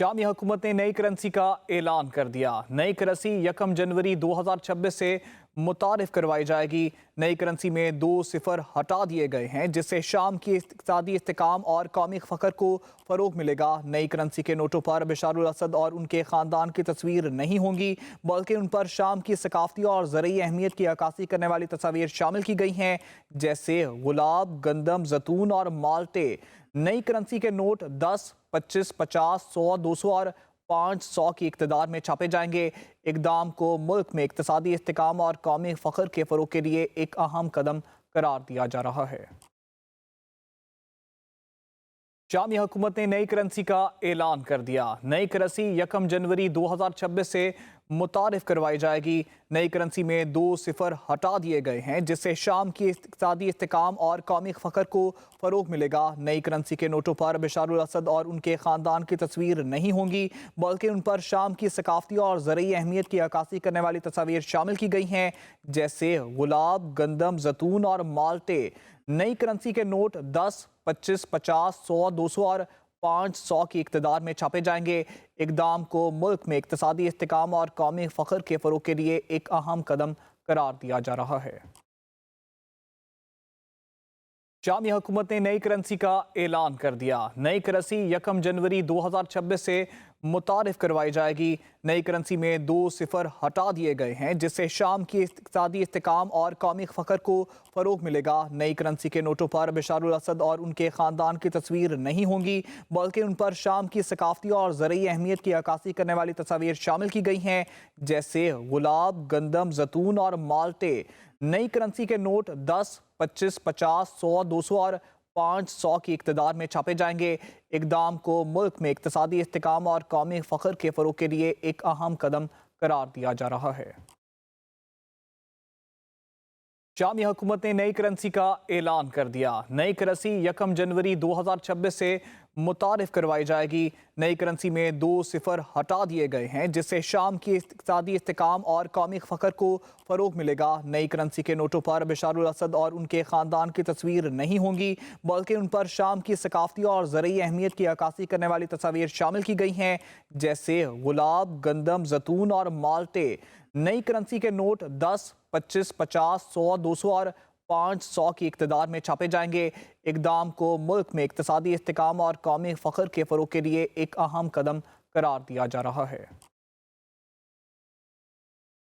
शामी हुकूमत ने नई करेंसी का ऐलान कर दिया। नई करेंसी 1 जनवरी 2026 से मुतारिफ करवाई जाएगी। नई करेंसी में 2 सिफर हटा दिए गए हैं, जिससे शाम की इक़्तिसादी इस्तेकाम और कौमी फ़ख्र को फ़रोग मिलेगा। नई करेंसी के नोटों पर बशारुल असद और उनके ख़ानदान की तस्वीर नहीं होंगी, बल्कि उन पर शाम की सकाफ़ती और ज़रूरी अहमियत की अक्कासी करने वाली तस्वीर शामिल की गई हैं, जैसे गुलाब, गंदम, जैतून और माल्टे। नई करेंसी के नोट 10, 25, 50, 100, 200 और 500 की इक़्तिदार में छापे जाएंगे। इक़दाम को मुल्क में इक़्तिसादी इस्तेकाम और कौमी फ़ख्र के फ़रोग के लिए एक अहम कदम करार दिया जा रहा है। शामी हुकूमत ने नई करेंसी का ऐलान कर दिया। नई करेंसी 1 जनवरी 2026 से मुतारिफ करवाई जाएगी। नई करेंसी में 2 सिफर हटा दिए गए हैं, जिससे शाम की इक़्तिसादी इस्तेकाम और कौमी फ़ख्र को फ़रोग मिलेगा। नई करेंसी के नोटों पर बशारुल असद और उनके ख़ानदान की तस्वीर नहीं होंगी, बल्कि उन पर शाम की सकाफ़ती और ज़रूरी अहमियत की अक्कासी करने वाली तस्वीर शामिल की गई हैं, जैसे गुलाब, गंदम, जैतून और माल्टे। नई करेंसी के नोट 10, 25, 50, 100, 200 और 500 की इक़्तिदार में छापे जाएंगे। इक़दाम को मुल्क में इक़्तिसादी इस्तेकाम और कौमी फ़ख्र के फ़रोग के लिए एक अहम कदम करार दिया जा रहा है। शामी हुकूमत ने नई करेंसी का ऐलान कर दिया। नई करेंसी 1 जनवरी 2026 से मुतारिफ करवाई जाएगी। नई करेंसी में 2 सिफर हटा दिए गए हैं, जिससे शाम की इक़्तिसादी इस्तेकाम और कौमी फ़ख्र को फ़रोग मिलेगा। नई करेंसी के नोटों पर बशारुल असद और उनके ख़ानदान की तस्वीर नहीं होंगी, बल्कि उन पर शाम की सकाफ़ती और ज़रूरी अहमियत की अक्कासी करने वाली तस्वीर शामिल की गई हैं, जैसे गुलाब, गंदम, जैतून और माल्टे। नई करेंसी के नोट 10, 25, 50, 100, 200 और 500 की इक़्तिदार में छापे जाएंगे। इक़दाम को मुल्क में इक़्तिसादी इस्तेकाम और कौमी फ़ख्र के फ़रोग के लिए एक अहम कदम करार दिया जा रहा है। शामी हुकूमत ने नई करेंसी का ऐलान कर दिया। नई करेंसी 1 जनवरी 2026 से मुतारिफ करवाई जाएगी। नई करेंसी में 2 सिफर हटा दिए गए हैं, जिससे शाम की इक़्तिसादी इस्तेकाम और कौमी फ़ख्र को फ़रोग मिलेगा। नई करेंसी के नोटों पर बशारुल असद और उनके ख़ानदान की तस्वीर नहीं होंगी, बल्कि उन पर शाम की सकाफ़ती और ज़रूरी अहमियत की अक्कासी करने वाली तस्वीर शामिल की गई हैं, जैसे गुलाब, गंदम, जैतून और माल्टे। नई करेंसी के नोट 10, 25, 50, 100, 200 और 500 की इक़्तिदार में छापे जाएंगे। इक़दाम को मुल्क में इक़्तिसादी इस्तेकाम और कौमी फ़ख्र के फ़रोग के लिए एक अहम कदम करार दिया जा रहा है।